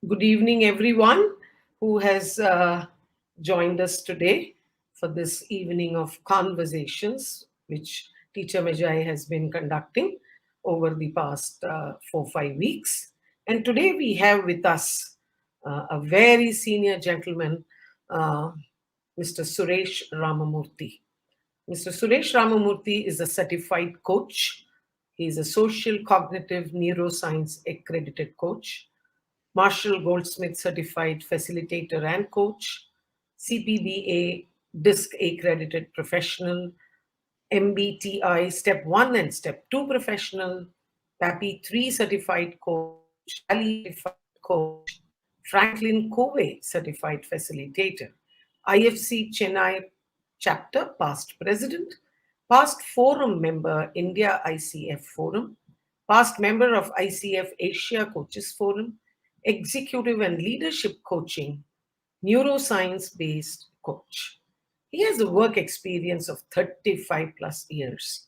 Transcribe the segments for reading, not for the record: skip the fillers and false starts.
Good evening, everyone who has joined us today for this evening of conversations, which Teacher Majai has been conducting over the past 4 5 weeks. And today we have with us a very senior gentleman, uh, Mr. Suresh Ramamurthi. Mr. Suresh Ramamurthi is a certified coach. He is a social cognitive neuroscience accredited coach, Marshall Goldsmith certified facilitator and coach, CPBA DISC accredited professional, MBTI Step 1 and Step 2 professional, PAPI 3 certified coach, Ali certified coach, Franklin Covey certified facilitator, IFC Chennai chapter past president, past forum member India ICF Forum, past member of ICF Asia Coaches Forum, executive and leadership coaching, neuroscience based coach. He has a work experience of 35 plus years.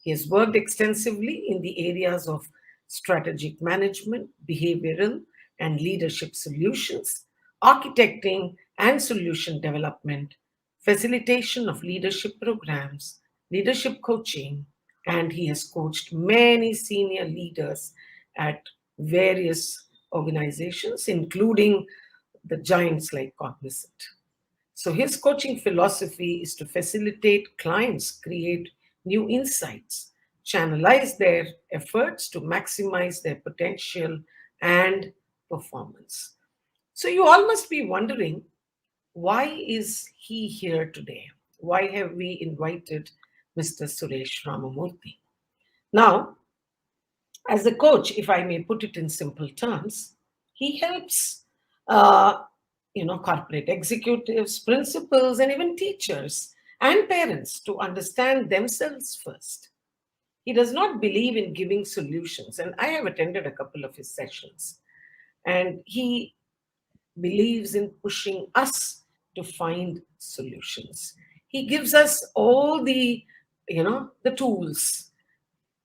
He has worked extensively in the areas of strategic management, behavioral and leadership solutions, architecting and solution development, facilitation of leadership programs, leadership coaching, and he has coached many senior leaders at various organizations, including the giants like Cognizant. So his coaching philosophy is to facilitate clients create new insights, channelize their efforts to maximize their potential and performance. So you all must be wondering, why is he here today? Why have we invited Mr. Suresh Ramamurthy? Now, as a coach, if I may put it in simple terms, he helps uh, corporate executives, principals, and even teachers and parents to understand themselves first. He does not believe in giving solutions, and I have attended a couple of his sessions. And he believes in pushing us to find solutions. He gives us all the tools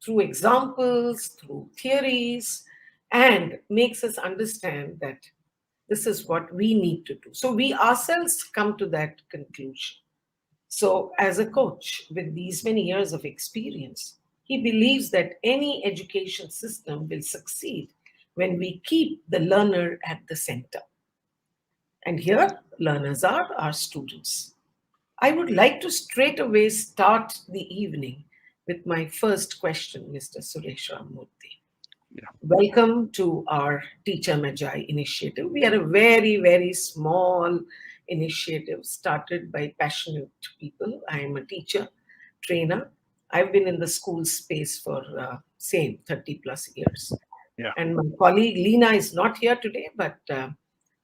through examples, through theories, and makes us understand that this is what we need to do. So we ourselves come to that conclusion. So, as a coach with these many years of experience, he believes that any education system will succeed when we keep the learner at the center. And here, learners are our students. I would like to straight away start the evening with my first question, Mr. Suresh Ramamurthy. Yeah. Welcome to our Teacher Magi initiative. We are a very, very small initiative started by passionate people. I am a teacher, trainer. I've been in the school space for same 30 plus years. Yeah. And my colleague Lena is not here today, but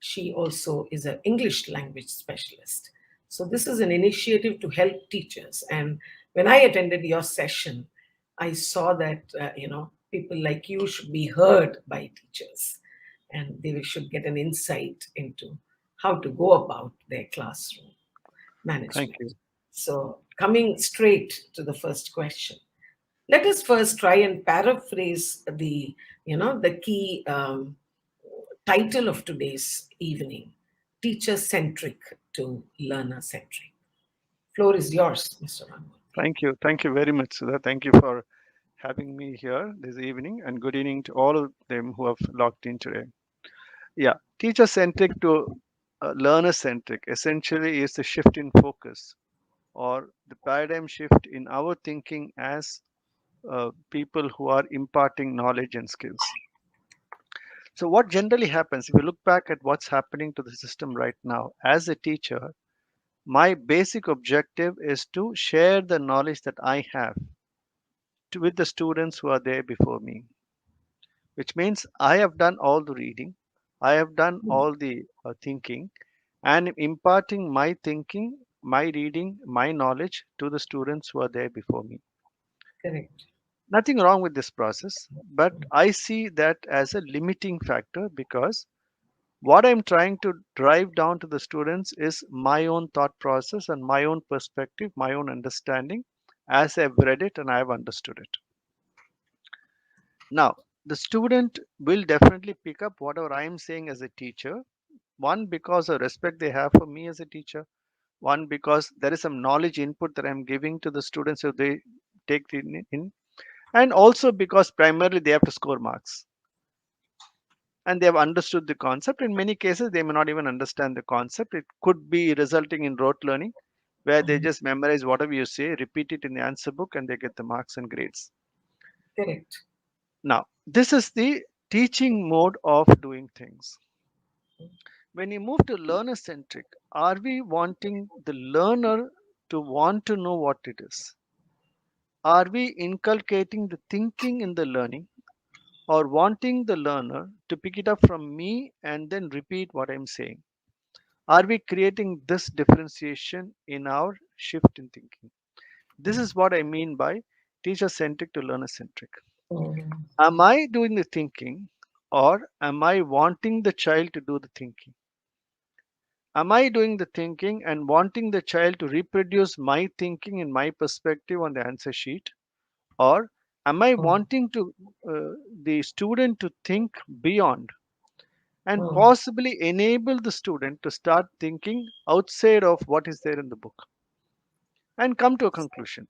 she also is an English language specialist. So this is an initiative to help teachers. And when I attended your session, I saw that people like you should be heard by teachers, and they should get an insight into how to go about their classroom Thank management. you. So coming straight to the first question, let us first try and paraphrase the key title of today's evening: teacher centric to learner centric. Floor is yours, Mr. Ramurthy. Thank you. Thank you very much, Sudha. Thank you for having me here this evening, and good evening to all of them who have logged in today. Yeah, teacher centric to learner centric essentially is the shift in focus or the paradigm shift in our thinking as people who are imparting knowledge and skills. So, what generally happens if you look back at what's happening to the system right now as a teacher? My basic objective is to share the knowledge that I have with the students who are there before me, which means I have done all the reading, I have done all the thinking, and imparting my thinking, my reading, my knowledge to the students who are there before me. Correct. Nothing wrong with this process, but I see that as a limiting factor because what I'm trying to drive down to the students is my own thought process and my own perspective, my own understanding as I've read it and I've understood it. Now, The student will definitely pick up whatever I am saying as a teacher. One, because of respect they have for me as a teacher. One, because there is some knowledge input that I'm giving to the students so they take it in. And also because primarily they have to score marks and they have understood the concept. In many cases, they may not even understand the concept. It could be resulting in rote learning where they Mm. just memorize whatever you say, repeat it in the answer book, and they get the marks and grades. Correct. Now, this is the teaching mode of doing things. When you move to learner centric, are we wanting the learner to want to know what it is? Are we inculcating the thinking in the learning or wanting the learner to pick it up from me and then repeat what I'm saying? Are we creating this differentiation in our shift in thinking? This is what I mean by teacher centric to learner centric. Mm. Am I doing the thinking or am I wanting the child to do the thinking? Am I doing the thinking and wanting the child to reproduce my thinking in my perspective on the answer sheet? Or am I Mm. wanting to the student to think beyond and Mm. possibly enable the student to start thinking outside of what is there in the book and come to a conclusion?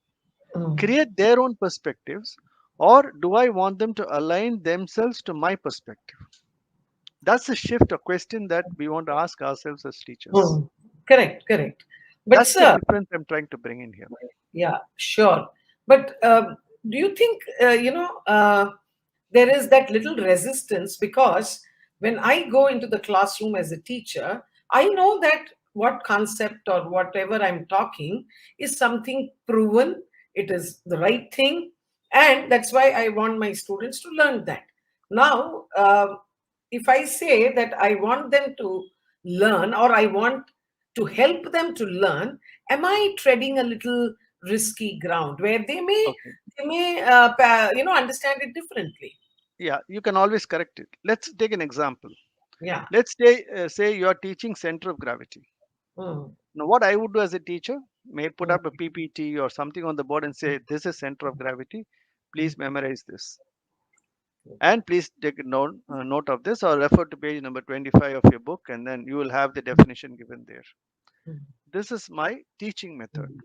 Mm. Create their own perspectives, or do I want them to align themselves to my perspective? That's a shift, a question that we want to ask ourselves as teachers. Mm. Correct, correct. But, That's the sir, difference I'm trying to bring in here. yeah, sure. But do you think, there is that little resistance? Because when I go into the classroom as a teacher, I know that what concept or whatever I'm talking is something proven, it is the right thing, and that's why I want my students to learn that. Now, if I say that I want them to learn or I want to help them to learn, am I treading a little risky ground where Okay. they may understand it differently? Yeah, you can always correct it. Let's take an example. Yeah. Let's say you are teaching center of gravity. Mm. Now, what I would do as a teacher, may put Mm. up a PPT or something on the board and say, "This is center of gravity. Mm. Please memorize this." And please take a note of this or refer to page number 25 of your book, and then you will have the definition given there. Mm. This is my teaching method. Mm.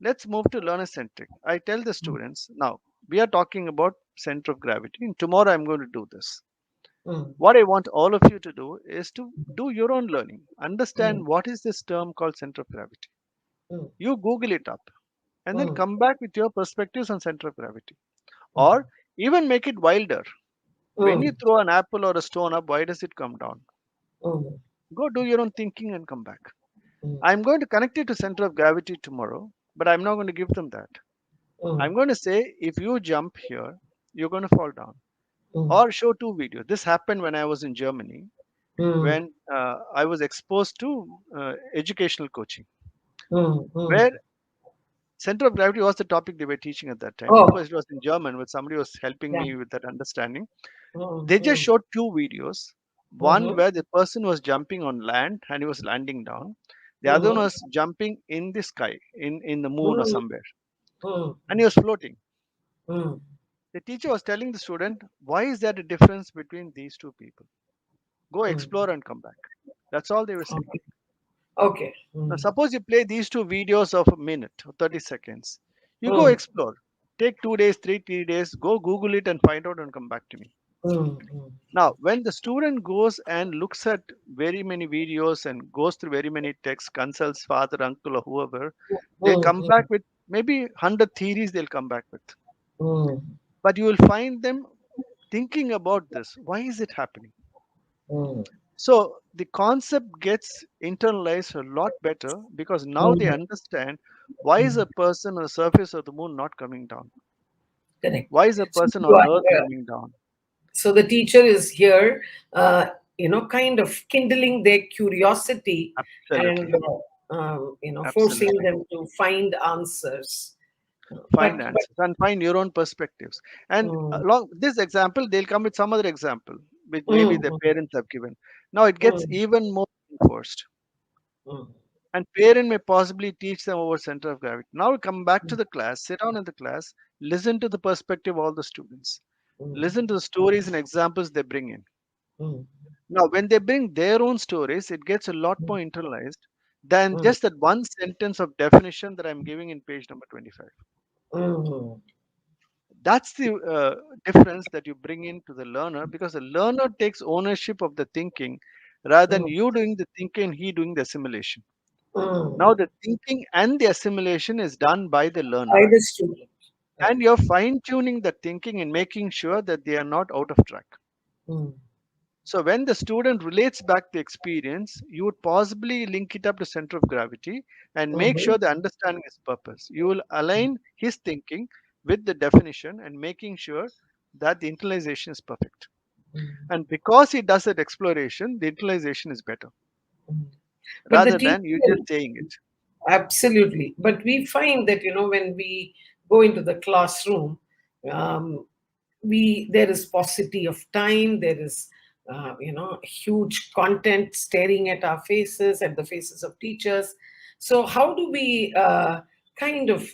Let's move to learner centric. I tell the students, now we are talking about center of gravity, and tomorrow I'm going to do this. Mm. What I want all of you to do is to do your own learning. Mm. Understand what is this term called center of gravity. Mm. You Google it up and then Mm. come back with your perspectives on center of gravity. Mm. Or even make it wilder. When you Mm. throw an apple or a stone up, why does it come down? Mm. Go do your own thinking and come back. Mm. I'm going to connect it to center of gravity tomorrow, but I'm not going to give them that. Mm. I'm going to say, if you jump here, you're going to fall down. Mm. Or show two videos. This happened when I was in Germany, Mm. when I was exposed to educational coaching, Mm. Mm. where center of gravity was the topic they were teaching at that time. Of Oh, course, it was in German, but somebody was helping yeah. me with that understanding. Mm. They just Mm. showed two videos. One Mm-hmm. where the person was jumping on land and he was landing down. The other one Mm-hmm. was jumping in the sky, in the moon or Mm. somewhere, Mm. and he was floating. Mm. The teacher was telling the student, why is there a difference between these two people? Go Mm. explore and come back. That's all they were saying. Okay. Okay. Now, Mm. suppose you play these two videos of a minute or 30 seconds. You go Mm. explore. Take 2 days, 3 days, go Google it and find out and come back to me. Mm. Mm. Now, when the student goes and looks at very many videos and goes through very many texts, consults father, uncle, or whoever, they come Mm. back with maybe 100 theories they'll come back with. Mm. But you will find them thinking about this. Why is it happening? Mm. So the concept gets internalized a lot better because now they Mm. understand why is Mm. a person on the surface of the moon not coming down? Correct. Why is a So person you on are, earth coming down? so the teacher is here, kind of kindling their curiosity Absolutely. and forcing Absolutely. them to find answers. Find But answers and find your own perspectives. And mm. along this example, they'll come with some other example, which maybe their Mm. parents have given. Now it gets Mm. even more enforced. Mm. And parent may possibly teach them over center of gravity. Now we come back to the class, sit down in the class, listen to the perspective of all the students. mm, Listen to the stories and examples they bring in. mm, Now, when they bring their own stories, it gets a lot mm, more internalized than mm, just that one sentence of definition that I'm giving in page number 25. mm, That's the difference that you bring into the learner, because the learner takes ownership of the thinking rather than mm, you doing the thinking, he doing the assimilation. mm. Now, the thinking and the assimilation is done by the learner, By the student. and Right. you're fine tuning the thinking and making sure that they are not out of track. Mm, So when the student relates back the experience, you would possibly link it up to center of gravity and make mhm, sure the understanding is purpose. You will align his thinking with the definition and making sure that the internalization is perfect. mm, And because he does that exploration, the internalization is better mm. But the rather teacher, than you just saying it. absolutely. But we find that, when we go into the classroom, um, there is paucity of time. There is, huge content staring at our faces, at the faces of teachers. So how do we kind of,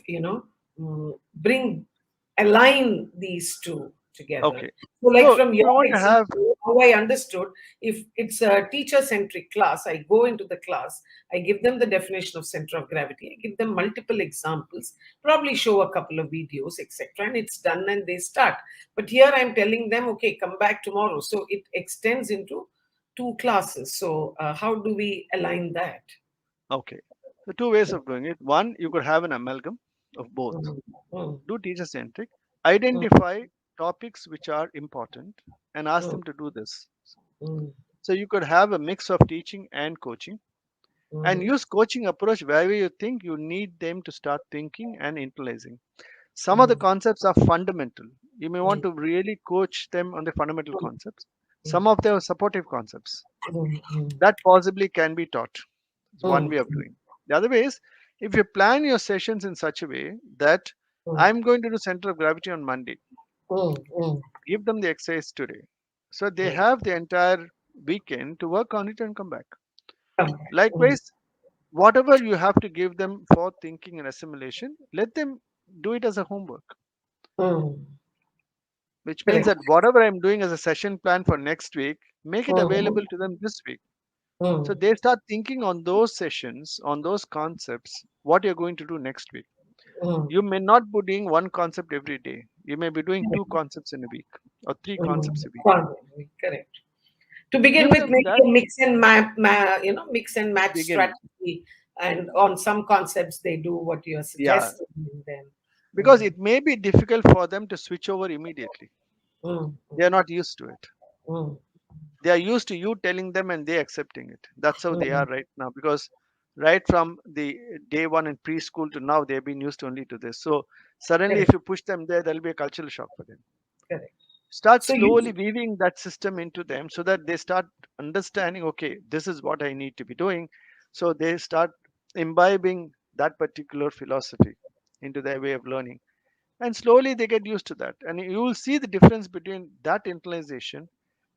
bring align these two together? Okay. So, like So from if your you want to have, example, how I understood, if it's a teacher-centric class, I go into the class, I give them the definition of center of gravity, I give them multiple examples, probably show a couple of videos, etc., and it's done, and they start. But here I'm telling them, okay, come back tomorrow. So it extends into two classes. So how do we align that? okay, the two ways of doing it. One, you could have an amalgam of both. Mm, mm, Do teacher centric, mm, identify topics which are important and ask mm, them to do this. mm, So you could have a mix of teaching and coaching, and mhm, use coaching approach wherever you think you need them to start thinking and internalizing. Some of the mm, concepts are fundamental. You may want mm, to really coach them on the fundamental mm, concepts. mm, Some of them are supportive concepts mm, mm, that possibly can be taught. It's one mm, way of doing. The other way is, if you plan your sessions in such a way that mm, I'm going to do center of gravity on Monday, mm, mm, give them the exercise today. So they mm. have the entire weekend to work on it and come back. Okay. Mm, Likewise, whatever you have to give them for thinking and assimilation, let them do it as a homework, mm. which means Correct. that whatever I'm doing as a session plan for next week, make it Mm, available to them this week. So mm, they start thinking on those sessions, on those concepts, what you're going to do next week. mm. You may not be doing one concept every day. You may be doing two concepts in a week or three concepts Mm. a week. Correct. To begin Give with, them maybe that a mix and match beginning. strategy, and on some concepts they do what you are Yeah, suggesting, and then because mm, it may be difficult for them to switch over immediately. mm, They are not used to it. mm, They are used to you telling them and they accepting it. That's how they mm. are right now, because right from the day one in preschool to now, they've been used only to this. So suddenly, if Correct, you push them there, there'll be a cultural shock for them. correct. Start So you, slowly weaving that system into them so that they start understanding, okay, this is what I need to be doing. So they start imbibing that particular philosophy into their way of learning. And slowly they get used to that. And you will see the difference between that internalization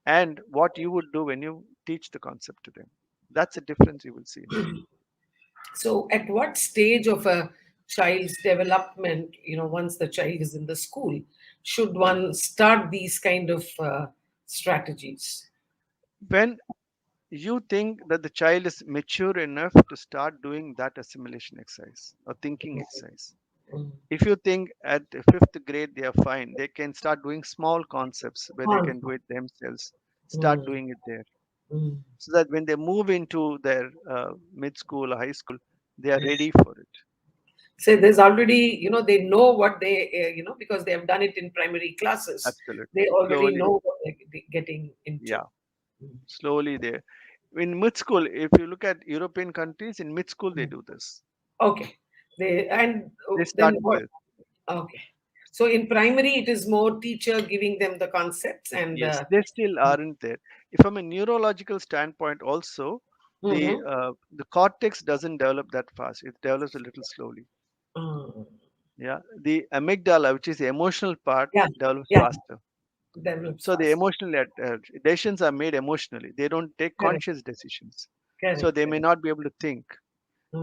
and what you would do when you teach the concept to them. That's a difference you will see in them. so at what stage of a child's development, once the child is in the school, should one start these kind of strategies? When you think that the child is mature enough to start doing that assimilation exercise or thinking exercise, Mm. if you think at the fifth grade they are fine, they can start doing small concepts where they can do it themselves, start Mm, doing it there. mm. So that when they move into their mid school or high school, they are ready for it. So there's already, they know what they, because they have done it in primary classes. Absolutely. They already Slowly, know what they're getting into. yeah, slowly there. In mid school, if you look at European countries, in mid school they Mm. do this. Okay. And They then start what? with. Okay. So in primary, it is more teacher giving them the concepts and. Yes, they still aren't there. If from a neurological standpoint, also Mhm. the cortex doesn't develop that fast. It develops a little slowly. Mm. Yeah, the amygdala, which is the emotional part, Yeah, develops yeah, faster. develops So the fast. emotional decisions are made emotionally. They don't take Correct, conscious decisions. So correct, they may correct. not be able to think.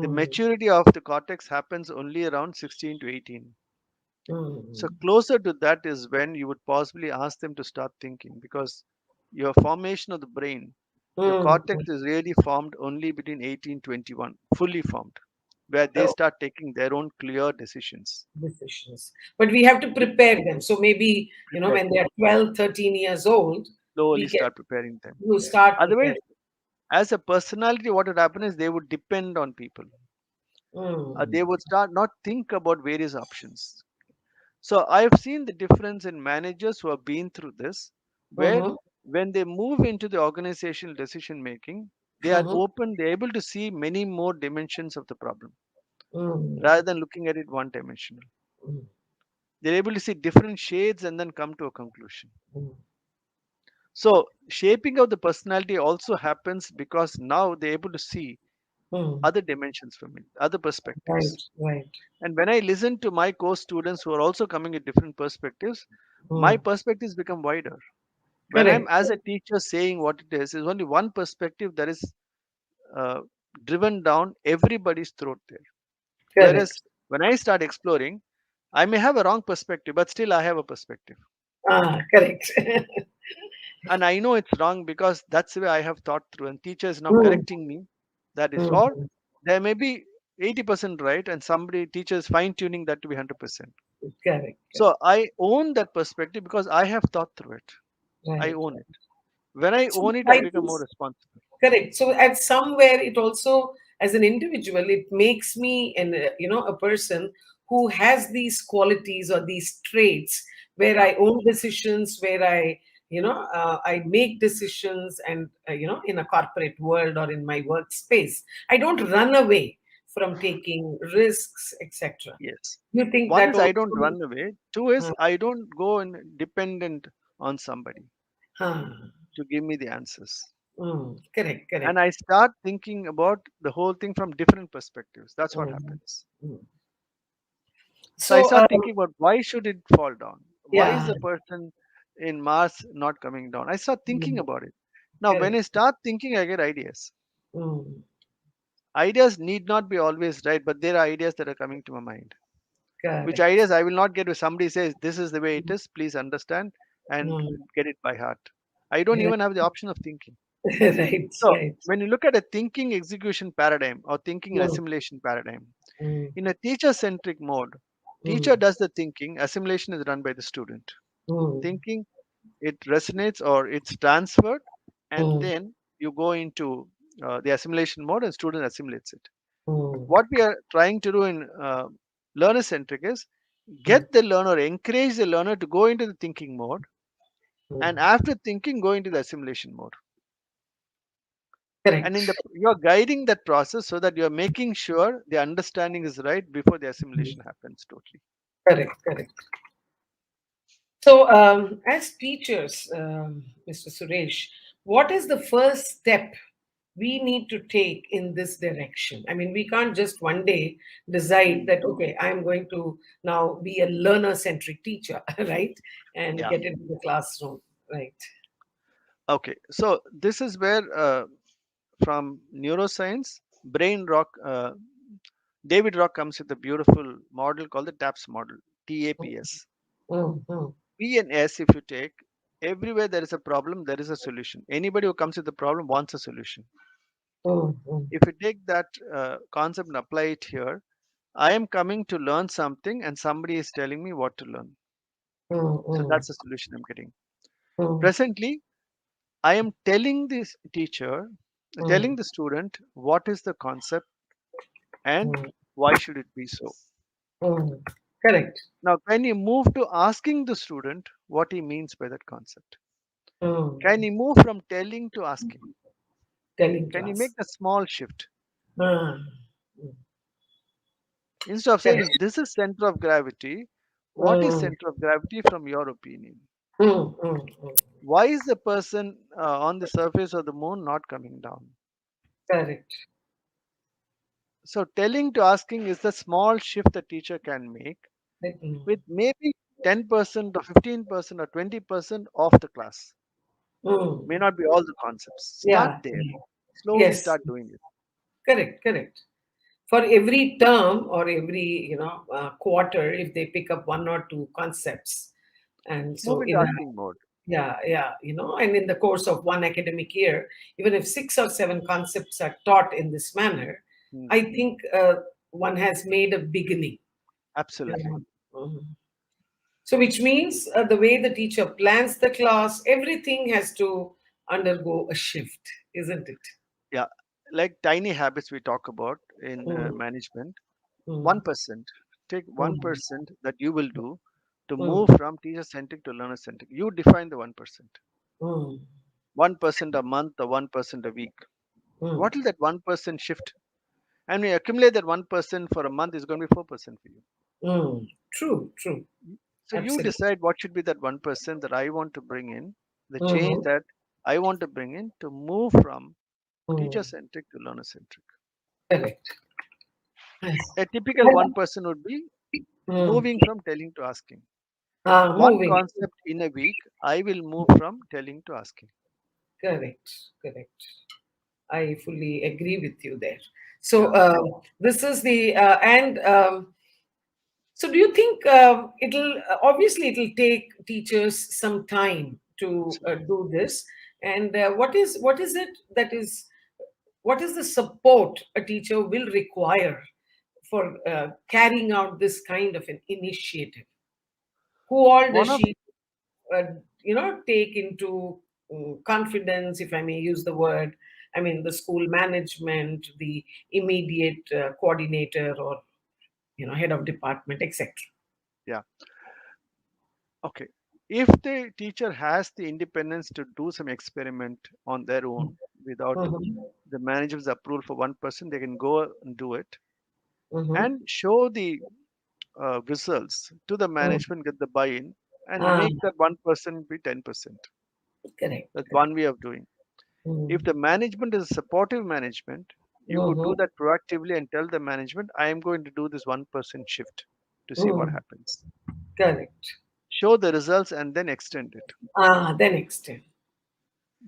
The Mm. maturity of the cortex happens only around 16 to 18. So mm, closer to that is when you would possibly ask them to start thinking, because your formation of the brain, your mm, cortex is really formed only between 18-21, fully formed, where they oh, start taking their own clear decisions. decisions. But we have to We prepare them. So maybe, prepare when they them, are 12, 13 years old, slowly we can, start preparing them. you start Otherwise, preparing. as a personality, what would happen is they would depend on people. Mm, They would start not think about various options. So I've seen the difference in managers who have been through this, where mm-hmm, when they move into the organizational decision making, they are mm-hmm, open, they're able to see many more dimensions of the problem mm, rather than looking at it one dimensional. mm, They're able to see different shades and then come to a conclusion. mm, So shaping of the personality also happens because now they're able to see mm. other dimensions from it, other Right, perspectives. right. And when I listen to my course students who are also coming at different perspectives, my Mm. perspectives become wider. When I'm Correct, as a teacher saying what it is only one perspective that is uh, driven down everybody's throat there. Whereas correct. when I start exploring, I may have a wrong perspective, but still I have a perspective. Correct. And I know it's wrong because that's the way I have thought through. And teacher is now Mm, correcting me. That is, or mm, there may be 80% right, and somebody teacher is fine tuning that to be 100%. correct, So correct. I own that perspective because I have thought through it. I Right. own it. When I So own it, I I become more think responsible. correct. So at somewhere it also, as an individual, it makes me a person who has these qualities or these traits where Yeah. I own decisions, where I make decisions, and in a corporate world or in my workspace, I don't run away from taking risks, etc. Yes. You think One that is I also? don't run away. Two is Uh, I don't go and dependent on somebody huh. to give me the answers. Correct, And correct. I start thinking about the whole thing from different perspectives. That's what Mm, happens. mm. So I So, start thinking about why should it fall down? Why is yeah, the person in Mars not coming down? I start thinking mm, about it. Now, when correct. I start thinking, I get ideas. Mm, Ideas need not be always right, but there are ideas that are coming to my mind. Which correct. ideas I will not get if somebody says, this is the way it is, please understand and Mm, get it by heart. I don't even have the option of thinking. right, So, right. when you look at a thinking execution paradigm or thinking and Mm, assimilation paradigm, mm, in a teacher centric mode, teacher mm, does the thinking, assimilation is run by the student. mm, Thinking, it resonates or it's transferred, and mm, then you go into the assimilation mode and student assimilates it. mm, What we are trying to do in learner centric is mm, get the learner, encourage the learner to go into the thinking mode, and mm. after thinking, go into the assimilation mode. And in the Correct. you're guiding that process so that you're making sure the understanding is right before the Mm, assimilation happens totally. correct, correct. So, as teachers, Mr. Suresh, what is the first step we need to take in this direction? I mean, we can't just one day decide Mm. that, okay, I'm going to now be a learner centric teacher, right? And Yeah. get into the classroom, right? Okay. So this is where from neuroscience, brain rock, David Rock comes with a beautiful model called the TAPS model, TAPS. Mm, mm, P and S, if you take, everywhere there is a problem, there is a solution. Anybody who comes with a problem wants a solution. mm, mm, If you take that concept and apply it here, I am coming to learn something and somebody is telling me what to learn. mm, So mm, that's the solution I'm getting. mm, Presently, I am telling this teacher, telling mm, the student what is the concept and mm, why should it be so. mm. Correct. Now, can you move to asking the student what he means by that concept? Can Mm. you move from telling to asking? Telling to Can you make us. a small shift? Ah, mm, Instead of saying, correct. if this is center of gravity, what is Mm, center of gravity from your opinion? mm, mm, mm. Why is the person on the surface of the moon not coming down? Correct. So, telling to asking is the small shift the teacher can make Mm, with maybe 10% or 15% or 20% of the class. May mm. not be all the concepts. Start Yeah. there. Yeah. Slowly Yes. start doing it. Correct. Correct. for every term or every quarter, if they pick up one or two concepts, and Move so into in a, asking mode. yeah, and in the course of one academic year, even if 6 or 7 concepts are taught in this manner, Hmm. I think one has made a beginning. Absolutely. Yeah. Mhm. So, which means the way the teacher plans the class, everything has to undergo a shift, isn't it? Yeah. Like tiny habits we talk about in Mm, management. mm, 1%. Take mm, 1% that you will do to move mm, from teacher centric to learner centric. You define the 1%. mm, 1% a month or 1% a week. mm, What will that 1% shift? And we accumulate that 1% for a month is going to be 4% for you. True, true. So you Absolutely. decide what should be that 1% that I want to bring in, the change Mm, that I want to bring in to move from teacher mm, centric to learner centric. correct. Yes. A typical 1% would be Mm, moving from telling to asking. One moving. concept in a week, I will move from telling to asking. Correct, correct. I fully agree with you there. Yeah. So this is the and so do you think it'll obviously it'll take teachers some time to Absolutely. do this, and what is it that is what is the support a teacher will require for carrying out this kind of an initiative? Who all One does of she uh, take into confidence, if I may use the word? I mean, the school management, the immediate coordinator, or head of department, etc. yeah. Okay. If the teacher has the independence to do some experiment on their own without Mhm. the manager's approval for 1%, they can go and do it Mhm. and show the results to the Mm. management, get the buy-in, and Ah, make that 1% be 10%. correct, That's correct. one way of doing. If Mm. the management is a supportive management, you could do Mhm. that proactively and tell the management, I am going to do this 1% shift to see what Mm. happens. Correct. Show the results and then extend it. Then extend.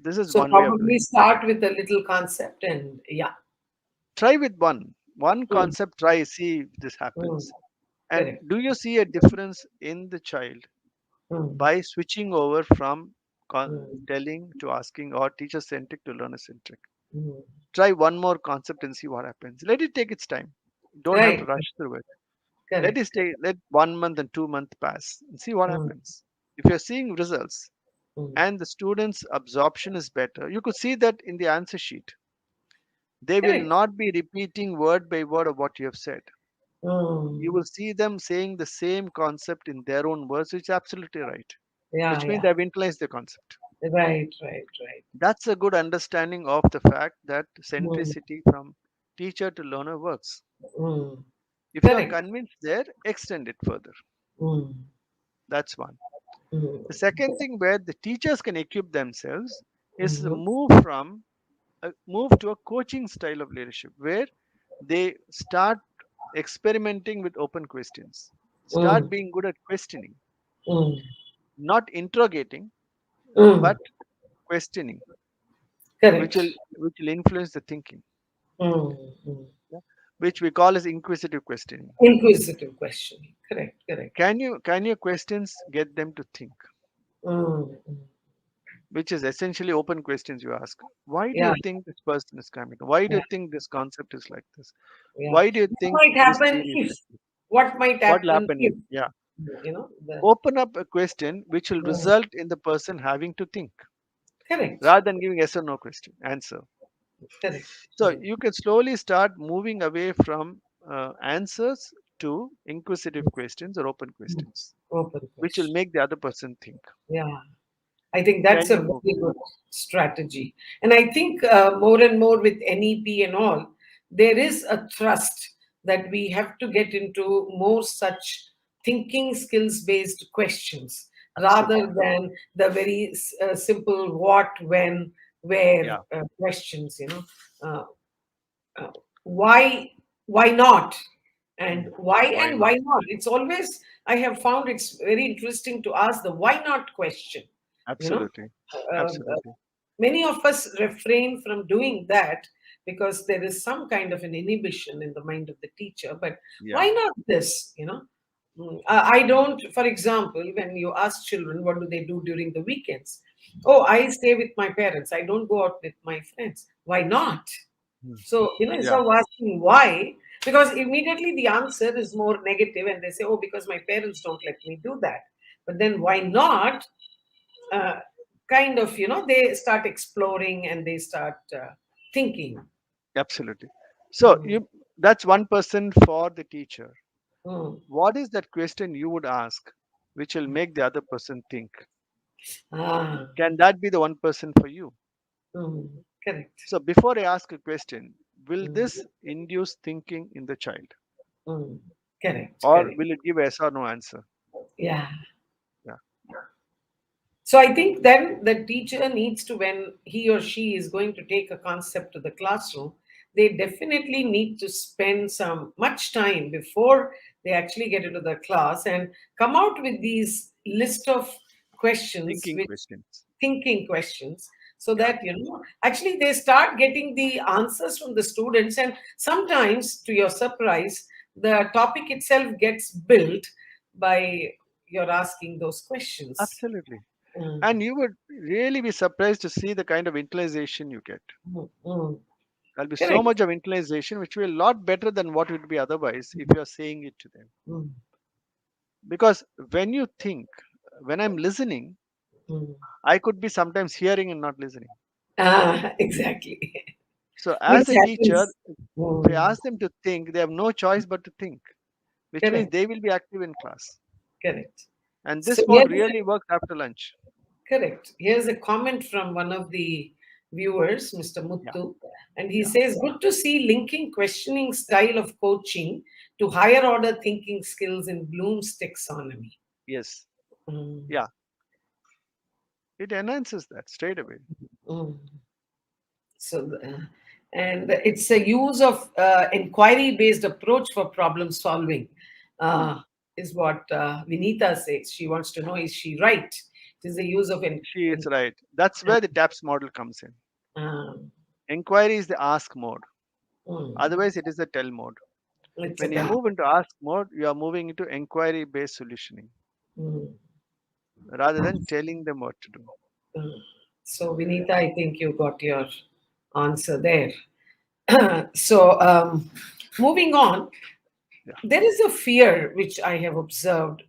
This is So one way of probably doing. start with a little concept, and yeah. Try with one Mm. concept, try, see if this Mm. happens. And Correct. do you see a difference in the child Mm. by switching over from Mm. telling to asking or teacher centric to learner centric? Mm. Try one more concept and see what happens. Let it take its time. Don't have to Right. rush through it. Let Correct. it stay. Let 1 month and 2 months pass and see what Mm. happens. If you're seeing results Mm. and the students' absorption is better, you could see that in the answer sheet. They will Correct. not be repeating word by word of what you have said. You Mm. will see them saying the same concept in their own words, which is absolutely right, Yeah, which means yeah. they have internalized the concept. Right, right, right. That's a good understanding of the fact that Mm. centricity from teacher to learner works. Mm. If you are Correct. convinced there, extend it further. Mm. That's one. Mm. The second thing where the teachers can equip themselves is to Mhm. move to a coaching style of leadership where they start experimenting with open questions, start Mm. being good at questioning, Mm. not interrogating, Mm. but questioning, which will Correct. which will influence the thinking, Mm. Mm. yeah? Which we call as inquisitive questioning. Inquisitive questioning. Correct, correct. Can your questions get them to think? Mm. Mm. Which is essentially open questions you ask. Why do Yeah, you think this person is coming? Why do yeah, you think this concept is like this? yeah. Why do you What think might this happen theory is if? like this? What might What will happen happen if? if? Yeah. The Open up a question which will mm. result in the person having to think Correct, rather than giving yes or no question answer. correct. So Mm. you can slowly start moving away from answers to inquisitive questions or open Mm. questions, Open which will question. make the other person think. Yeah. I think that's Can a you move? very good strategy. And I think more and more with NEP and all, there is a thrust that we have to get into more such thinking skills based questions rather Absolutely. than the very simple what, when, where Yeah. questions, uh, uh, why why not, and why Why and not? why not. It's always, I have found it's very interesting to ask the why not question you know Absolutely. uh, Absolutely. Many of us refrain from doing that because there is some kind of an inhibition in the mind of the teacher. But Yeah. why not this? I don't, for example, when you ask children what do they do during the weekends, oh, I stay with my parents. I don't go out with my friends. Why not? Hmm. So, instead Yeah. of asking why, because immediately the answer is more negative and they say, oh, because my parents don't let me do that. But then why not? Uh, kind of, they start exploring and they start thinking. Absolutely. So Mm, you that's one person for the teacher. mm, What is that question you would ask which will make the other person think? ah, Can that be the one person for you? correct. So before I ask a question, will Mm, this induce thinking in the child? mm, correct, Or correct. will it give yes or no answer? Yeah. Yeah. So I think then the teacher needs to, when he or she is going to take a concept to the classroom, they definitely need to spend some much time before they actually get into the class and come out with these list of questions, Thinking which questions. thinking questions, so Yeah. that actually they start getting the answers from the students, and sometimes, to your surprise, the topic itself gets built by your asking those questions. Absolutely. Mm, And you would really be surprised to see the kind of internalization you get. mm, mm. There'll be so Correct. much of internalization which will be a lot better than what it would be otherwise if you're saying it to them. Mm, Because when you think, when I'm listening, mm. I could be sometimes hearing and not listening. Exactly. So Which as a teacher, happens. if I Mm, ask them to think, they have no choice but to think, which means correct. they will be active in class. Correct. And So this mode here's really works after lunch. correct. Here's a comment from one of the viewers, Mr. Yeah, Muttu, and he yeah, says, "Good to see linking questioning style of coaching to higher order thinking skills in Bloom's taxonomy." yes, Mm, yeah. It enhances that straight away. mm. So, and it's a use of inquiry-based approach for problem solving, Hmm. uh, is what Vinita says. She wants to know: is she right? It is the use of She is right. That's uh, where the TAPS model comes in. um, Inquiry is the ask mode. mm, Otherwise, it is the tell mode. it's When you about. move into ask mode, you are moving into inquiry based solutioning Mm, rather than telling them what to do. mm. So, Vinita, I think you got your answer there. So, moving on, Yeah. there is a fear which I have observed,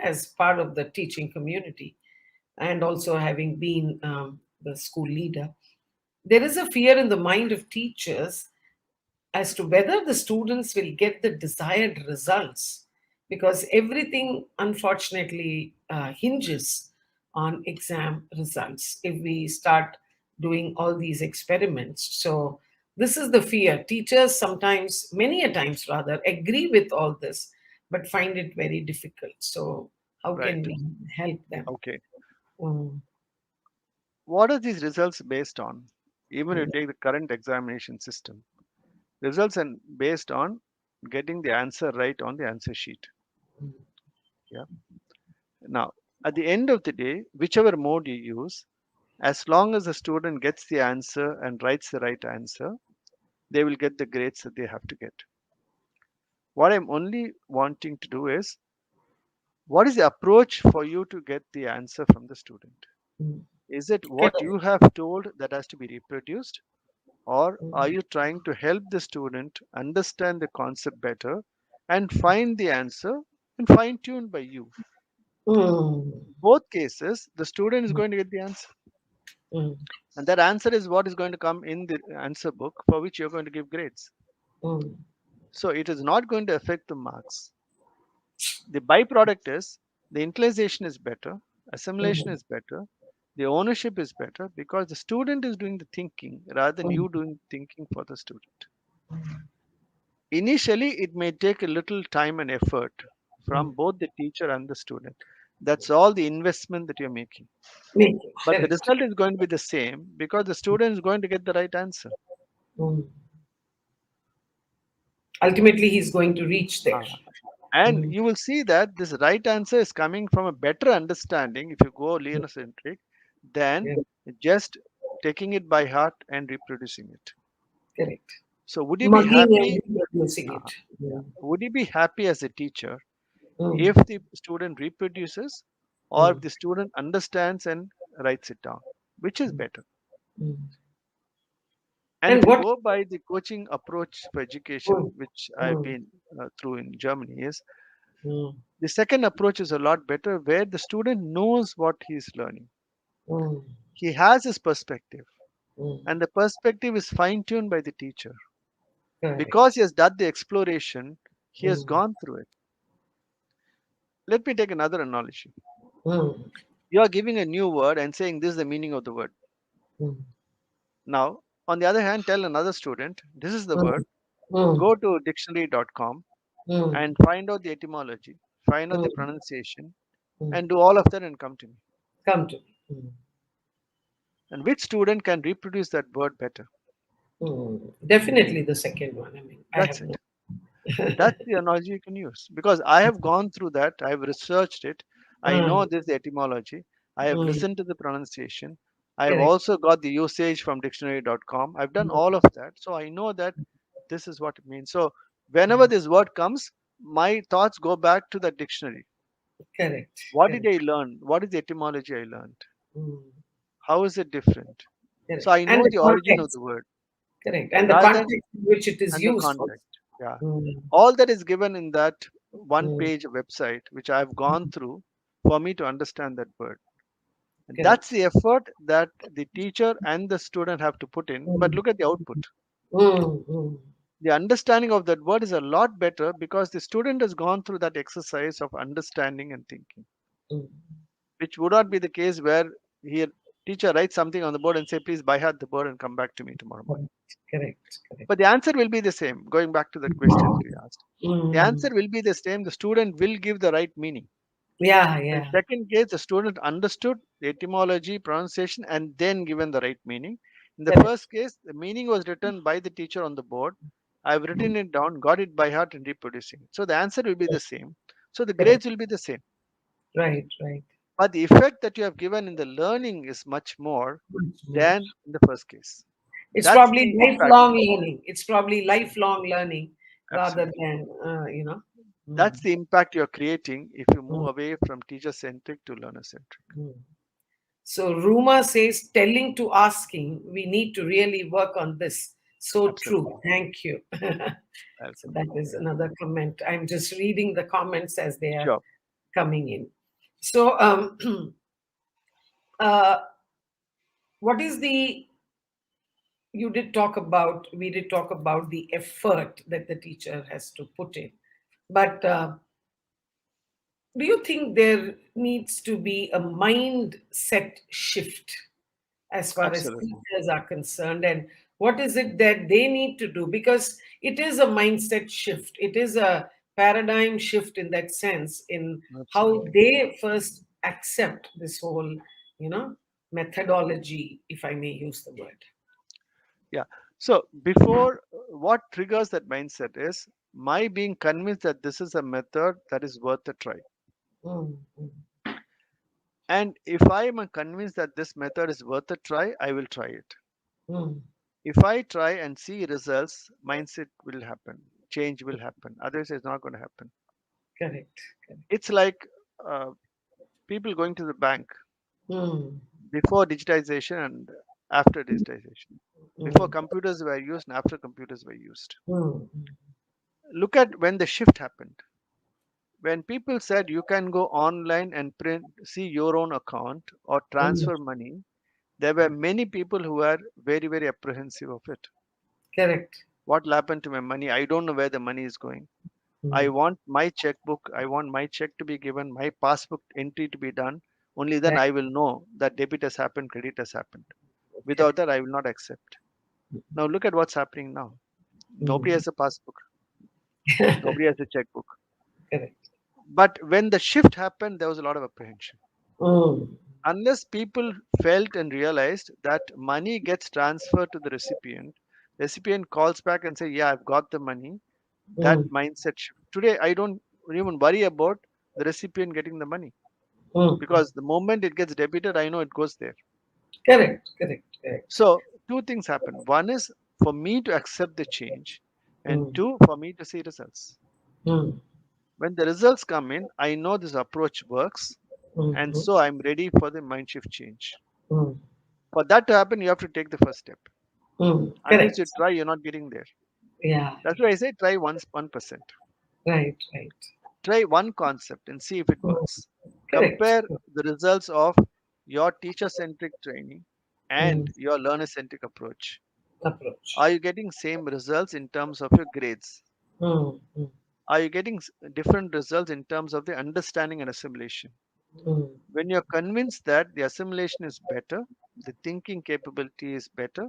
as part of the teaching community, and also having been the school leader. There is a fear in the mind of teachers as to whether the students will get the desired results, because everything unfortunately hinges on exam results if we start doing all these experiments. So this is the fear. Teachers sometimes, many a times rather, agree with all this but find it very difficult. So how Right. can we help them? Okay. Mm, What are these results based on? Even if mm, you take the current examination system, results are based on getting the answer right on the answer sheet. mm, Yeah. Now, at the end of the day, whichever mode you use, as long as the student gets the answer and writes the right answer, they will get the grades that they have to get. What I'm only wanting to do is, what is the approach for you to get the answer from the student? mm. Is it what Correct. you have told that has to be reproduced? Or are Mm, you trying to help the student understand the concept better and find the answer and fine tuned by you? mm, Both cases, the student is going to get the answer. mm, And that answer is what is going to come in the answer book for which you're going to give grades. mm, So it is not going to affect the marks. The byproduct is the internalization is better, assimilation mm, is better, the ownership is better because the student is doing the thinking rather than mm, you doing thinking for the student. Initially, it may take a little time and effort mm. from both the teacher and the student. That's all the investment that you're making. Make it But the correct. result is going to be the same because the student is going to get the right answer. Mm. Ultimately, he's going to reach there. Ah, and Mm. you will see that this right answer is coming from a better understanding if you go leonocentric than Yeah, just taking it by heart and reproducing it. Correct. So would you be Mugging and happy? reproducing Uh, it. yeah. Mm. Would you be happy as a teacher if Mm. the student reproduces, or if Mm. the student understands and writes it down? Which is better? Mm. And And if you what? go by the coaching approach for education, Mm. which I've Mm. been through in Germany, is Mm. the second approach is a lot better, where the student knows what he's learning. Mm. He has his perspective, Mm. and the perspective is fine tuned by the teacher. Because Correct. he has done the exploration, he has Mm. gone through it. Let me take another analogy. Mm. You are giving a new word and saying this is the meaning of the word. Mm. Now, on the other hand, tell another student this is the Mm. word, Mm. go to dictionary.com Mm. and find out the etymology, find out the Mm. pronunciation, Mm. and do all of that and come to me. Come to me. Mm. And which student can reproduce that word better? Mm. Definitely the second one. I mean, I That's have it. no. That's the analogy you can use, because I have gone through that. I have researched it. I know Mm. this etymology. I have Mm. listened to the pronunciation. I have Correct. also got the usage from dictionary.com. I've done all Mm. of that. So I know that this is what it means. So whenever Mm. this word comes, my thoughts go back to the dictionary. Correct. What did Correct. I learn? What is the etymology I learned? Mm. How is it different? So Correct. I And know the the origin of the context. word Correct. And the rather than, context in which it is and the used also. context. Yeah. Mm. All that is given in that one Mm. page website, which I've gone through for me to understand that word. And that's Correct. the effort that the teacher and the student have to put in. But Mm. look at the output. Mm. Mm. The understanding of that word is a lot better because the student has gone through that exercise of understanding and thinking, Mm. which would not be the case where here teacher writes something on the board and say, please by heart the word and come back to me tomorrow morning. Correct. Correct. But the answer will be the same. Going back to that question that you asked, the Mm. answer will be the same. The student will give the right meaning. Yeah. In Yeah. second case, the student understood the etymology, pronunciation, and then given the right meaning. In the Correct. first case, the meaning was written by the teacher on the board. I've written it down, got it by heart, and reproducing it. So the answer will be the same. So the Correct. grades will be the same. Right. Right. But the effect that you have given in the learning is much more Much more. than in the first case. It's That's probably the impact. lifelong learning. It's probably lifelong learning rather Absolutely. than, Mm. That's the impact you're creating if you Mm. move away from teacher centric to learner centric. Mm. So Ruma says, telling to asking, we need to really work on this. So Absolutely. true. Thank you. So Welcome. that is Yeah. another comment. I'm just reading the comments as they are Sure. coming in. So, uh, what is the, we did talk about the effort that the teacher has to put in. But do you think there needs to be a mindset shift as far as Absolutely. teachers are concerned, and what is it that they need to do, because it is a mindset shift, it is a paradigm shift in that sense, in how Absolutely. they first accept this whole you know methodology, if I may use the word. Yeah. So before, what triggers that mindset is my being convinced that this is a method that is worth a try. Mm, mm, And if I am convinced that this method is worth a try, I will try it. mm. If I try and see results, mindset will happen, change will happen. Otherwise, it's not going to happen. Correct, correct. It's like uh, people going to the bank Mm, before digitization and after digitization. Before mm, computers were used and after computers were used. mm, Look at when the shift happened. When people said you can go online and print, see your own account or mm. transfer money, there were many people who were very, very apprehensive of it. Correct. What will happen to my money? I don't know where the money is going. I Mm. want my checkbook. I want my check to be given, my passbook entry to be done. Only then Right. I will know that debit has happened, credit has happened. Without Correct. that, I will not accept. Now look at what's happening now. Nobody Mm. has a passbook. Nobody has a checkbook. Correct. But when the shift happened, there was a lot of apprehension. Mm. Unless people felt and realized that money gets transferred to the recipient calls back and say, yeah, I've got the money. That Mm. mindset shift. Today, I don't even worry about the recipient getting the money, Mm. because the moment it gets debited, I know it goes there. Correct, correct, correct. So two things happen. One is for me to accept the change, and mm, two, for me to see results. mm, When the results come in, I know this approach works, and mm, so I'm ready for the mind shift change. mm, For that to happen, you have to take the first step. Unless you correct. try, you're not getting there. Yeah, That's why I say try once 1%. right, right. Try one concept and see if it Mm, works. correct. Compare the results of your teacher-centric training and Mm, your learner-centric approach. approach. Are you getting same results in terms of your grades? Mm, mm, Are you getting different results in terms of the understanding and assimilation? mm, When you're convinced that the assimilation is better, the thinking capability is better,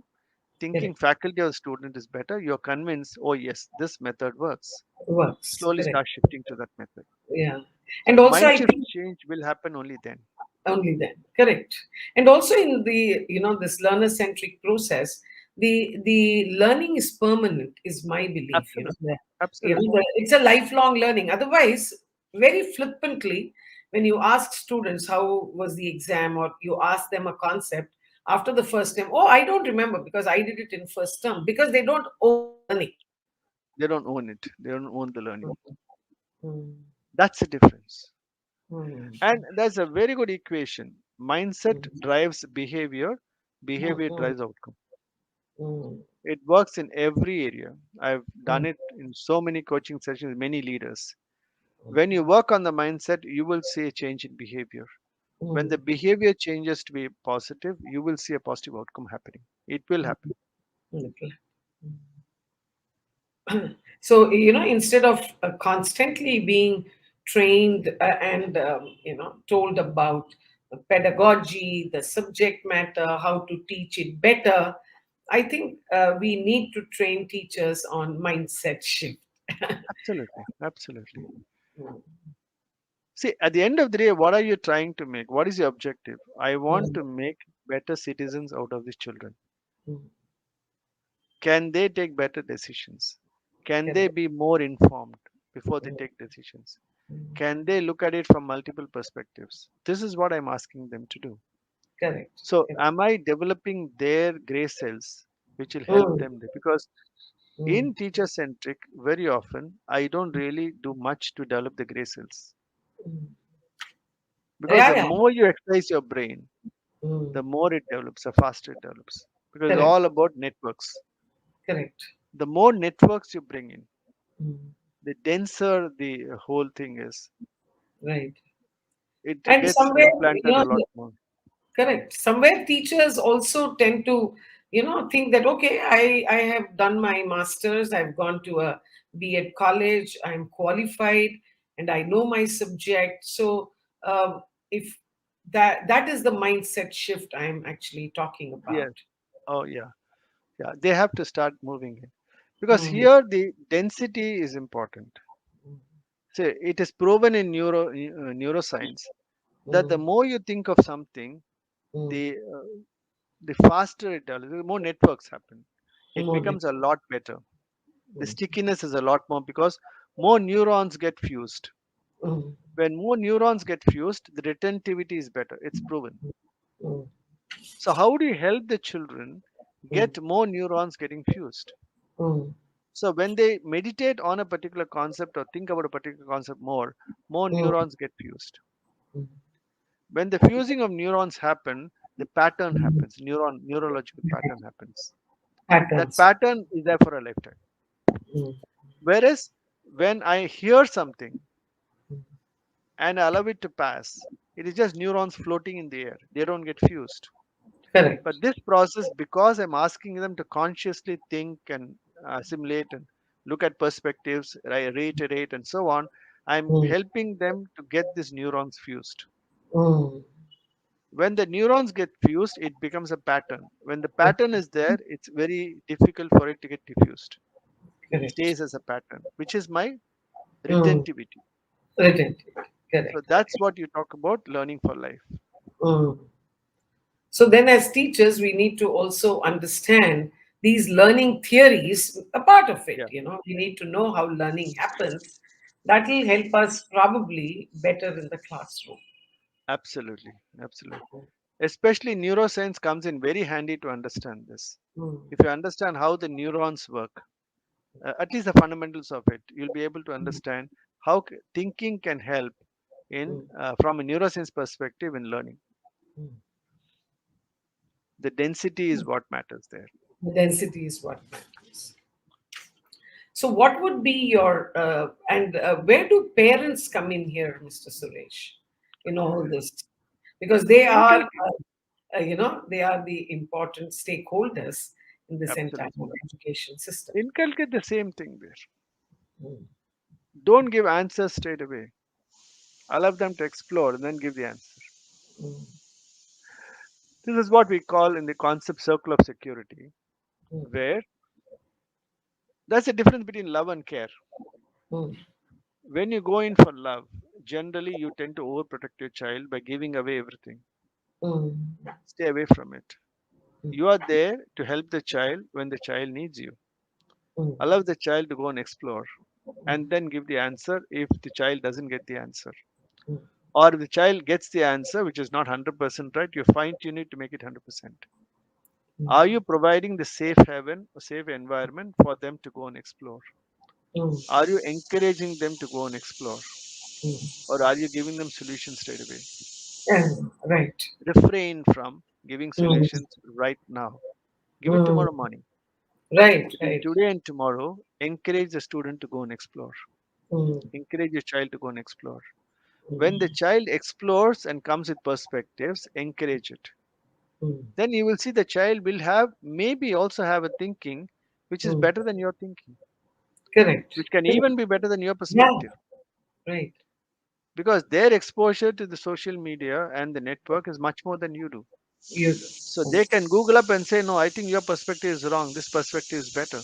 thinking correct. faculty or student is better, you're convinced, oh yes, this method works. Works. Slowly Correct. start shifting to that method. Yeah. So And also, mind I shift think change will happen only then. only then, correct. And also in the this learner centric process, the learning is permanent, is my belief. Absolutely. The, Absolutely. it's a lifelong learning. Otherwise, very flippantly, when you ask students how was the exam, or you ask them a concept after the first term, oh, I don't remember because I did it in first term, because they don't own the learning. They don't own it. They don't own the learning. Mm, That's the difference. mm, And there's a very good equation. Mindset mm, drives behavior, behavior mm, drives outcome. mm, It works in every area. I've done mm, it in so many coaching sessions, many leaders. mm, When you work on the mindset, you will see a change in behavior. When the mm, behavior changes to be positive, you will see a positive outcome happening. It will mm, happen. mm. So instead of constantly being trained and told about the pedagogy, the subject matter, how to teach it better, I think we need to train teachers on mindset shift. Absolutely. Absolutely. Mm, See, at the end of the day, what are you trying to make? What is your objective? I want mm, to make better citizens out of these children. mm. Can they take better decisions? Can they Correct. be more informed before they Mm, take decisions? mm. Can they look at it from multiple perspectives? This is what I'm asking them to do. Correct. So, Correct. am I developing their gray cells, which will help Mm, them there? Because mm, in teacher centric, very often, I don't really do much to develop the gray cells. mm. Because Yeah, the yeah. more you exercise your brain, Mm. the more it develops, the faster it develops. Because it's Correct. all about networks. Correct. The more networks you bring in, Mm. the denser the whole thing is. Right. It And gets somewhere, implanted a lot more. correct. Somewhere teachers also tend to, think that, okay, I have done my master's, I've gone to a B.Ed college, I'm qualified, and I know my subject. So if that is the mindset shift I'm actually talking Yes. about. Oh, yeah. Yeah. They have to start moving it. Because Mm, here the density is important. So it is proven in neuroscience that the mm, more you think of something, mm, the faster it does, the more networks happen. It more becomes a lot better. The mm, stickiness is a lot more because more neurons get fused. mm, When more neurons get fused, the retentivity is better. It's proven. mm, So how do you help the children mm, get more neurons getting fused? mm, So when they meditate on a particular concept or think about a particular concept more mm, neurons get fused. mm. When the fusing of neurons happen, the pattern Mm. happens. Neurological pattern happens. That Patterns. pattern is there for a lifetime. Mm, Whereas when I hear something mm. and I allow it to pass, it is just neurons floating in the air. They don't get fused. Correct. But this process, because I'm asking them to consciously think and assimilate and look at perspectives, reiterate, and so on, I'm Mm, helping them to get these neurons fused. mm. When the neurons get fused, it becomes a pattern. When the pattern is there, it's very difficult for it to get diffused. It Correct. stays as a pattern, which is my Mm. retentivity. Retentive. So Correct. that's what you talk about learning for life. Mm. So then, as teachers, we need to also understand these learning theories, a part of it. Yeah, We need to know how learning happens. That will help us probably better in the classroom. absolutely, absolutely. Especially neuroscience comes in very handy to understand this. mm, If you understand how the neurons work, at least the fundamentals of it, you'll be able to mm, understand how thinking can help in mm, from a neuroscience perspective in learning. mm. The density is what matters there. The density is what matters. So, what would be your and where do parents come in here, Mr. Suresh, in all this? Because they are, Inculcate, they are the important stakeholders in this entire absolutely. education system. Inculcate the same thing there. Mm, Don't give answers straight away. Allow them to explore and then give the answer. mm, This is what we call in the concept circle of security, mm, where that's the difference between love and care. mm, When you go in for love, generally you tend to overprotect your child by giving away everything. mm, Stay away from it. mm, You are there to help the child when the child needs you. mm, Allow the child to go and explore and then give the answer if the child doesn't get the answer. mm, Or if the child gets the answer which is not 100% right, you fine tune it to make it 100%. Are you providing the safe haven, a safe environment for them to go and explore? mm, Are you encouraging them to go and explore? mm. Or are you giving them solutions straight away? Right. Refrain from giving Mm, solutions right now. Give it mm. tomorrow morning. Right, Between right. today and tomorrow, encourage the student to go and explore. Mm, Encourage your child to go and explore. When the mm, child explores and comes with perspectives, encourage it. mm. Then you will see the child will have maybe also have a thinking which is Mm. better than your thinking, Correct. which can Correct. even be better than your Yeah, perspective. right. Because their exposure to the social media and the network is much more than you do. You So they can Google up and say, no, I think your perspective is wrong. This perspective is better.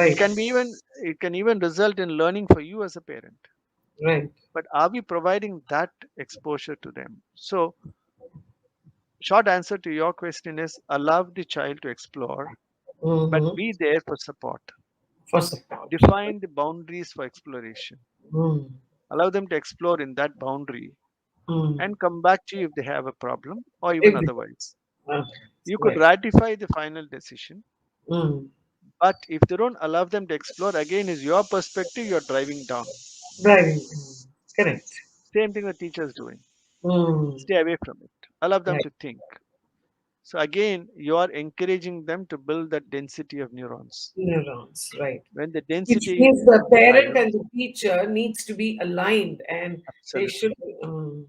It right, can be even it can even result in learning for you as a parent. right. But are we providing that exposure to them? So short answer to your question is allow the child to explore, but Mm-hmm. be there for support. For support. Define the boundaries for exploration. Mm, Allow them to explore in that boundary mm. and come back to you if they have a problem or even Every, otherwise. uh, You could right. ratify the final decision, Mm. but if they don't allow them to explore, again, is your perspective you're driving down. Driving. Correct. Same thing the teacher's doing. Mm. Stay away from it. Allow them Right. to think. So again, you are encouraging them to build that density of neurons. Neurons. Right. When the Which density means the is parent higher, and the teacher needs to be aligned, and they absolutely, should. Mm,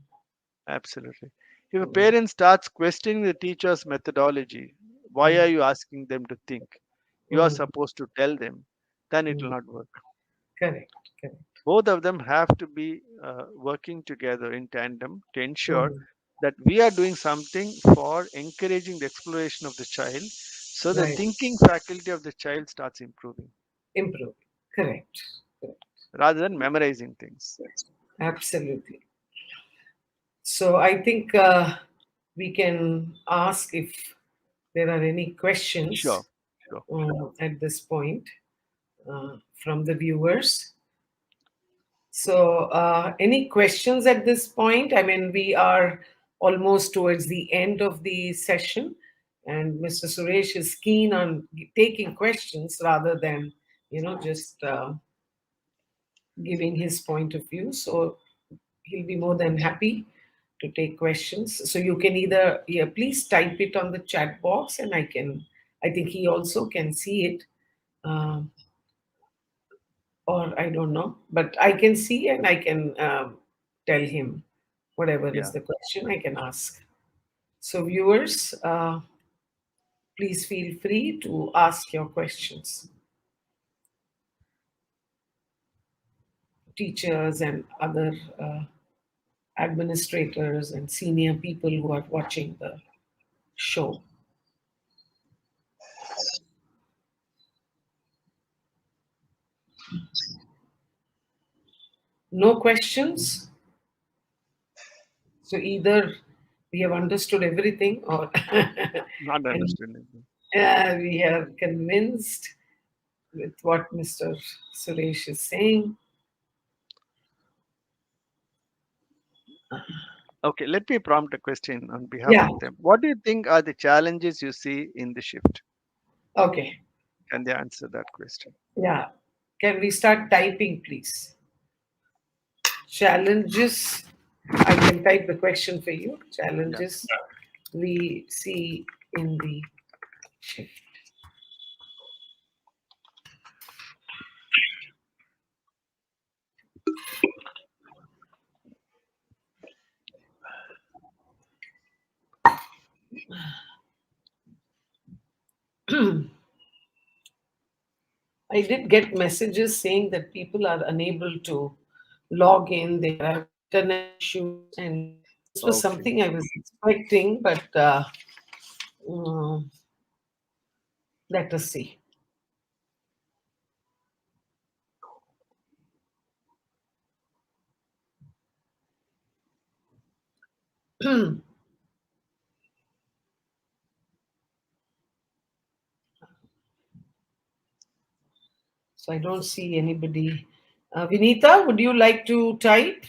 absolutely. If a mm, parent starts questioning the teacher's methodology, why mm, are you asking them to think? You are mm, supposed to tell them, then it will mm. not work. Correct. Correct. Both of them have to be working together in tandem to ensure Mm. that we are doing something for encouraging the exploration of the child so the Right. thinking faculty of the child starts improving Improve. Correct. Correct. rather than memorizing things. Absolutely. So I think we can ask if there are any Sure, questions sure. at this point from the viewers. So, any questions at this point? I mean, we are almost towards the end of the session, and Mr. Suresh is keen on taking questions rather than, just giving his point of view. So, he'll be more than happy to take questions. So, you can either, yeah, please type it on the chat box, and I think he also can see it. Um, or I don't know, but I can see and I can tell him whatever is Yeah. the question I can ask. So, viewers, please feel free to ask your questions. Teachers and other administrators and senior people who are watching the show. No questions? So, either we have understood everything or Not and understanding. we are convinced with what Mr. Suresh is saying. Okay, let me prompt a question on behalf Yeah. of them. What do you think are the challenges you see in the shift? Okay. Can they answer that question? Yeah. Can we start typing, please? Challenges. I can type the question for you. Yeah. Challenges we see in the shift. I did get messages saying that people are unable to log in. They are having internet issues, and this was Okay. something I was expecting, but mm, let us see. So I don't see anybody. Vinita, would you like to type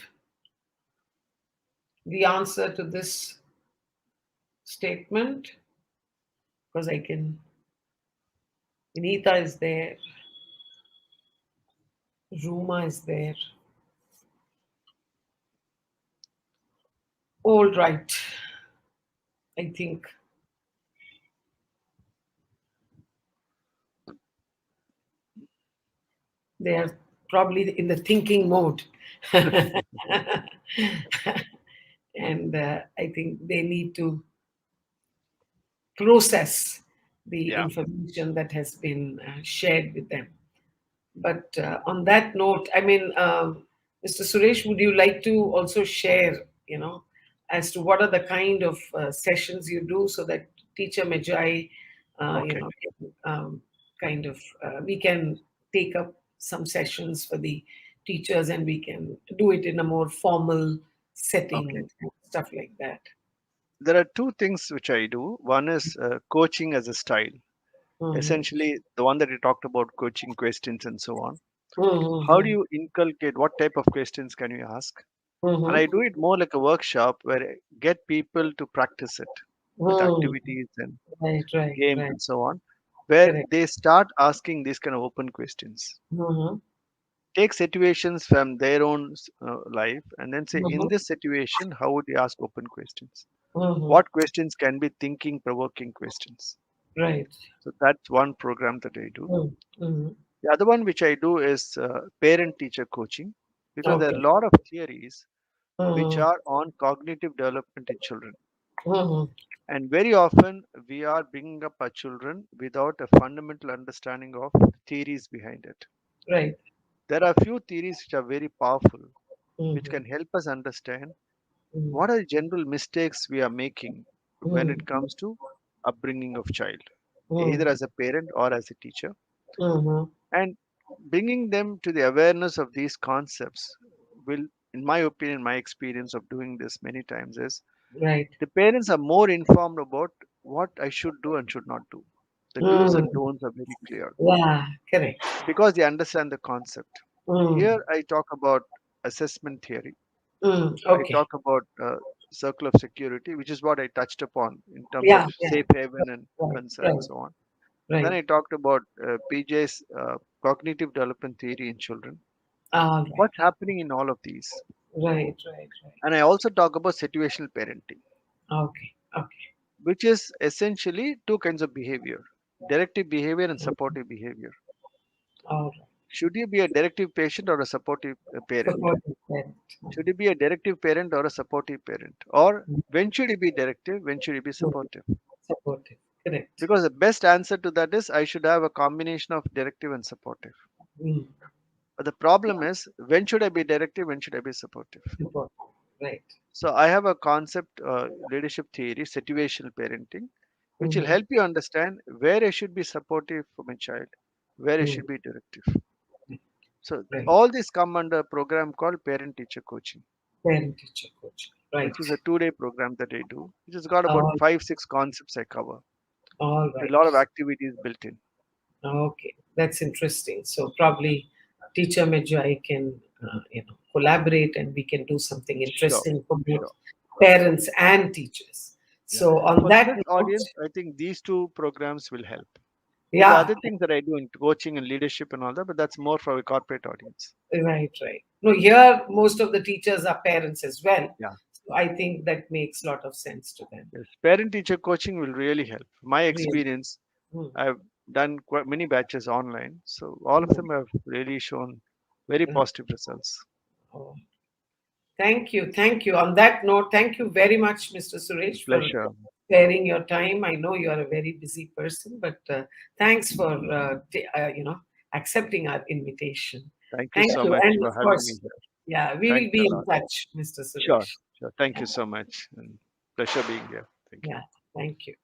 the answer to this statement? Because I can. Vinita is there. Ruma is there. All right. I think they are probably in the thinking mode. And I think they need to process the Yeah. information that has been shared with them. But on that note, I mean, Mr. Suresh, would you like to also share, as to what are the kind of sessions you do so that Teacher Magi, Okay. can, kind of, we can take up some sessions for the teachers and we can do it in a more formal Okay. setting and stuff like that. There are two things which I do. One is coaching as a style. Mm-hmm. Essentially, the one that you talked about, coaching questions and so on. How do Mm-hmm. you inculcate? What type of questions can you ask? And I Mm-hmm. do it more like a workshop where I get people to practice it with Mm. activities and Right, right, games right. and so on, where Correct. they start asking these kind of open questions. Mm-hmm. Take situations from their own life and then say, in Mm-hmm. this situation, how would you ask open questions? Mm-hmm. What questions can be thinking provoking questions? Right. So that's one program that I do. Mm-hmm. The other one which I do is parent teacher coaching, because there are Okay. a lot of theories which Mm-hmm. are on cognitive development in children. Mm-hmm. And very often we are bringing up our children without a fundamental understanding of theories behind it. Right. There are few theories which are very powerful, which Mm-hmm. can help us understand Mm-hmm. what are the general mistakes we are making when it Mm-hmm. comes to upbringing of child, either Mm-hmm. as a parent or as a teacher, Mm-hmm. and bringing them to the awareness of these concepts will, in my opinion, my experience of doing this many times is Right. the parents are more informed about what I should do and should not do. The do's and Mm. don'ts are very clear Yeah. Correct. because they understand the concept. Mm. Here I talk about assessment theory. Mm. I Okay. talk about circle of security, which is what I touched upon in terms of Yeah. Yeah. safe haven and Right. concern and Right. so on. Then Right. I talked about PJ's cognitive development theory in children. All right. What's happening in all of these? Right. Right. Right. And I also talk about situational parenting, Okay. Okay. which is essentially two kinds of behavior: directive behavior and supportive behavior. All right. Should you be a directive patient or a supportive parent? Supportive parent. Should you be a directive parent or a supportive parent? Or when should you be directive? When should you be Mm. supportive? Supportive. Correct. Because the best answer to that is I should have a combination of directive and supportive. Mm. But the problem is when should I be directive? When should I be supportive? Supportive. Right. So I have a concept, leadership theory, situational parenting, which will Mm-hmm. help you understand where I should be supportive for my child, where I Mm. should be directive. So Right. all these come under a program called parent teacher coaching, Parent teacher coach. Right. which is a 2 day program that I do, which has got about All, 5, 6 concepts I cover. all A right. lot of activities built in. Okay, that's interesting. So probably Teacher Magi can, collaborate and we can do something Sure, interesting for both sure. parents and teachers. Yeah. So on For that this note, audience, I think these two programs will help. There's yeah, other things that I do in coaching and leadership and all that, but that's more for a corporate audience. right, right. No, here most of the teachers are parents as well. Yeah. So I think that makes a lot of sense to them. Yes. Parent teacher coaching will really help. My Really. experience, Hmm. I've done quite many batches online, so all of Hmm. them have really shown very Yeah. positive results. Oh, thank you. Thank you. On that note, thank you very much, Mr. Suresh, for Pleasure. sparing your time. I know you are a very busy person, but thanks for accepting our invitation. Thank you Thank so you, much and for of having me course, here. yeah, we will Thanks a be in lot. touch, Mr. Sure, Suresh. sure. Thank Yeah, you so much. And pleasure being here. Thank you. yeah. Thank you.